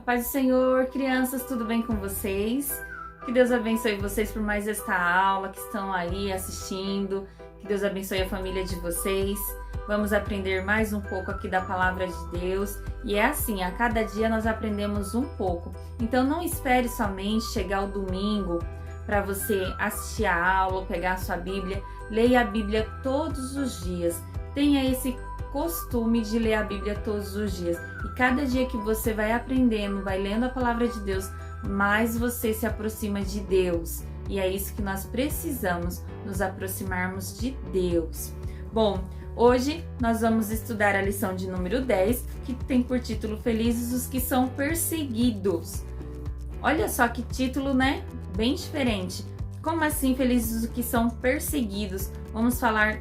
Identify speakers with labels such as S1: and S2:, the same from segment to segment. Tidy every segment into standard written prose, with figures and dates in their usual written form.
S1: Paz do Senhor, crianças, tudo bem com vocês? Que Deus abençoe vocês por mais esta aula que estão aí assistindo. Que Deus abençoe a família de vocês. Vamos aprender mais um pouco aqui da palavra de Deus. E é assim, a cada dia nós aprendemos um pouco. Então não espere somente chegar o domingo para você assistir a aula ou pegar a sua Bíblia. Leia a Bíblia todos os dias. Tenha esse costume de ler a Bíblia todos os dias. E cada dia que você vai aprendendo, vai lendo a palavra de Deus, mais você se aproxima de Deus. E é isso que nós precisamos, nos aproximarmos de Deus. Bom, hoje nós vamos estudar a lição de número 10, que tem por título Felizes os que são perseguidos. Olha só que título, né? Bem diferente. Como assim, felizes os que são perseguidos? Vamos falar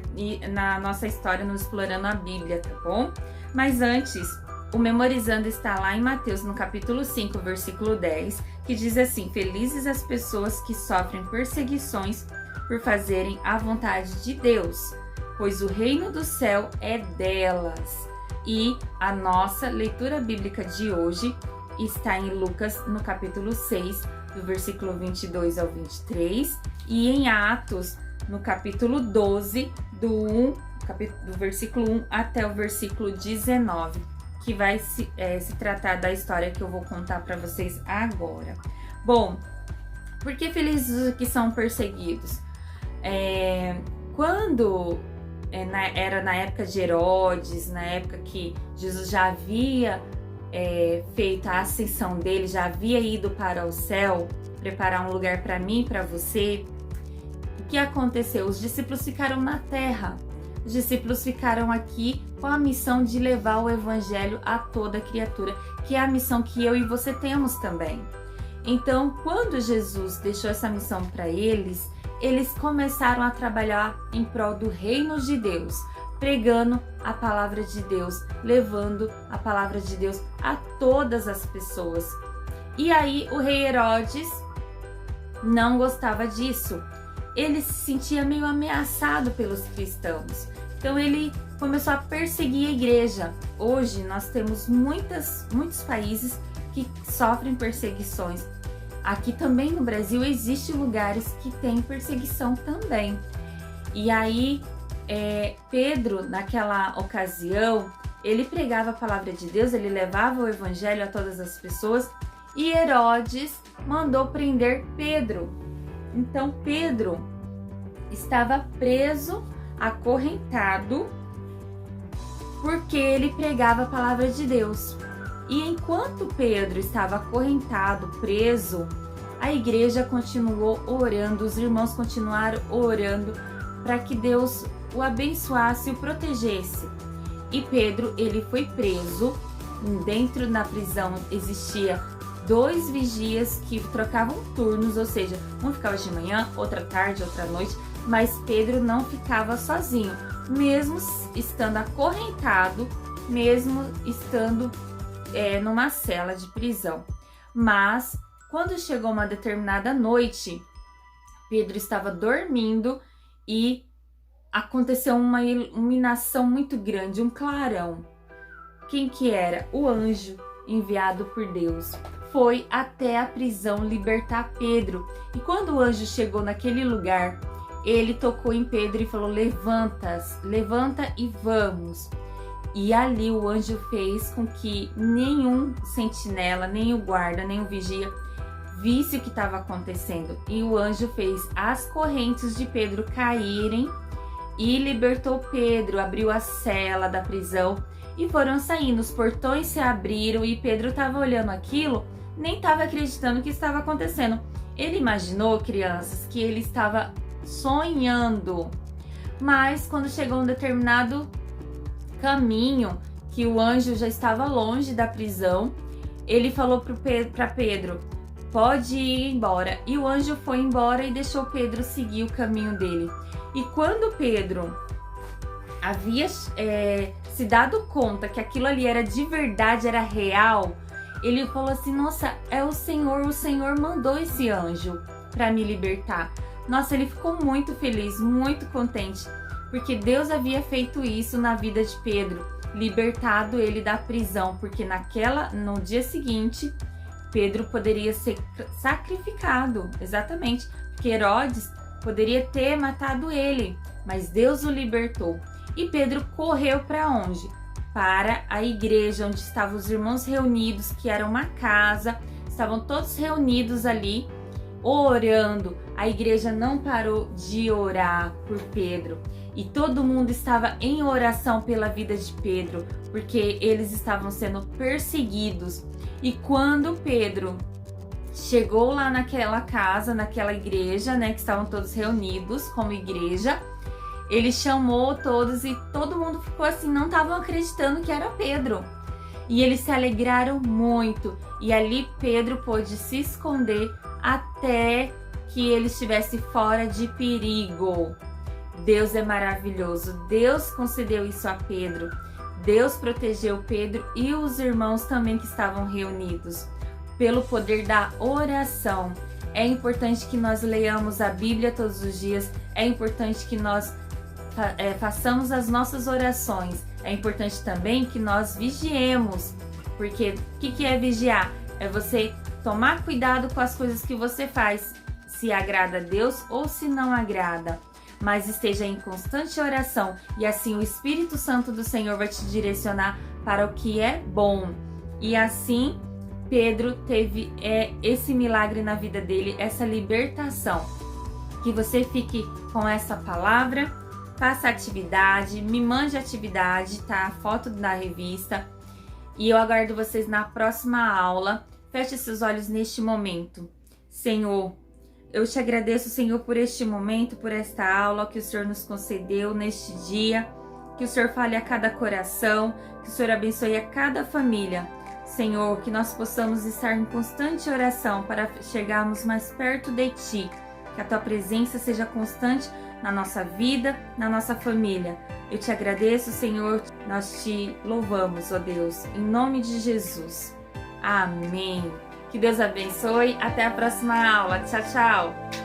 S1: na nossa história, no Explorando a Bíblia, tá bom? Mas antes, o Memorizando está lá em Mateus, no capítulo 5, versículo 10, que diz assim: Felizes as pessoas que sofrem perseguições por fazerem a vontade de Deus, pois o reino do céu é delas. E a nossa leitura bíblica de hoje está em Lucas, no capítulo 6, do versículo 22 ao 23, e em Atos, no capítulo 12, do versículo 1 até o versículo 19, que vai se tratar da história que eu vou contar para vocês agora. Bom, por que felizes os que são perseguidos? Quando era na época de Herodes, na época que Jesus já havia feito a ascensão dele, já havia ido para o céu, preparar um lugar para mim e para você, o que aconteceu? Os discípulos ficaram na terra. Os discípulos ficaram aqui com a missão de levar o evangelho a toda criatura, que é a missão que eu e você temos também. Então, quando Jesus deixou essa missão para eles, eles começaram a trabalhar em prol do reino de Deus, pregando a palavra de Deus, levando a palavra de Deus a todas as pessoas. E aí o rei Herodes não gostava disso. Ele se sentia meio ameaçado pelos cristãos. Então ele começou a perseguir a igreja. Hoje nós temos muitos países que sofrem perseguições. Aqui também no Brasil existem lugares que têm perseguição também. E aí Pedro, naquela ocasião, ele pregava a palavra de Deus, ele levava o evangelho a todas as pessoas, e Herodes mandou prender Pedro. Então Pedro estava preso, acorrentado, porque ele pregava a palavra de Deus. E enquanto Pedro estava acorrentado, preso, a igreja continuou orando, os irmãos continuaram orando para que Deus o abençoasse e o protegesse. E Pedro, ele foi preso. Dentro da prisão existia 2 vigias que trocavam turnos, ou seja, um ficava de manhã, outra tarde, outra noite, mas Pedro não ficava sozinho, mesmo estando acorrentado, mesmo estando numa cela de prisão. Mas quando chegou uma determinada noite, Pedro estava dormindo e aconteceu uma iluminação muito grande, um clarão. Quem que era? O anjo enviado por Deus foi até a prisão libertar Pedro. E quando o anjo chegou naquele lugar, ele tocou em Pedro e falou: levanta e vamos. E ali o anjo fez com que nenhum sentinela, nem o guarda, nem o vigia visse o que estava acontecendo. E o anjo fez as correntes de Pedro caírem e libertou Pedro, abriu a cela da prisão e foram saindo. Os portões se abriram e Pedro estava olhando aquilo, nem estava acreditando o que estava acontecendo. Ele imaginou, crianças, que ele estava sonhando. Mas quando chegou um determinado caminho, que o anjo já estava longe da prisão, ele falou para Pedro: pode ir embora. E o anjo foi embora e deixou Pedro seguir o caminho dele. E quando Pedro havia se dado conta que aquilo ali era de verdade, era real, ele falou assim: nossa, é o Senhor mandou esse anjo para me libertar. Nossa, ele ficou muito feliz, muito contente, porque Deus havia feito isso na vida de Pedro, libertado ele da prisão, porque no dia seguinte Pedro poderia ser sacrificado, exatamente, porque Herodes poderia ter matado ele, mas Deus o libertou. E Pedro correu para onde? Para a igreja, onde estavam os irmãos reunidos, que era uma casa, estavam todos reunidos ali, orando. A igreja não parou de orar por Pedro. E todo mundo estava em oração pela vida de Pedro, porque eles estavam sendo perseguidos. E quando Pedro chegou lá naquela casa, naquela igreja, né, que estavam todos reunidos como igreja, ele chamou todos e todo mundo ficou assim, não estavam acreditando que era Pedro. E eles se alegraram muito. E ali Pedro pôde se esconder até que ele estivesse fora de perigo. Deus é maravilhoso. Deus concedeu isso a Pedro. Deus protegeu Pedro e os irmãos também que estavam reunidos. Pelo poder da oração. É importante que nós leiamos a Bíblia todos os dias. É importante que nós façamos as nossas orações. É importante também que nós vigiemos. Porque o que é vigiar? É você tomar cuidado com as coisas que você faz. Se agrada a Deus ou se não agrada. Mas esteja em constante oração e assim o Espírito Santo do Senhor vai te direcionar para o que é bom. E assim Pedro teve esse milagre na vida dele, essa libertação. Que você fique com essa palavra, faça atividade, me mande atividade, tá? A foto da revista. E eu aguardo vocês na próxima aula. Feche seus olhos neste momento. Senhor, eu te agradeço, Senhor, por este momento, por esta aula que o Senhor nos concedeu neste dia. Que o Senhor fale a cada coração, que o Senhor abençoe a cada família. Senhor, que nós possamos estar em constante oração para chegarmos mais perto de Ti. Que a Tua presença seja constante na nossa vida, na nossa família. Eu te agradeço, Senhor, nós te louvamos, ó Deus, em nome de Jesus. Amém. Que Deus abençoe. Até a próxima aula. Tchau, tchau.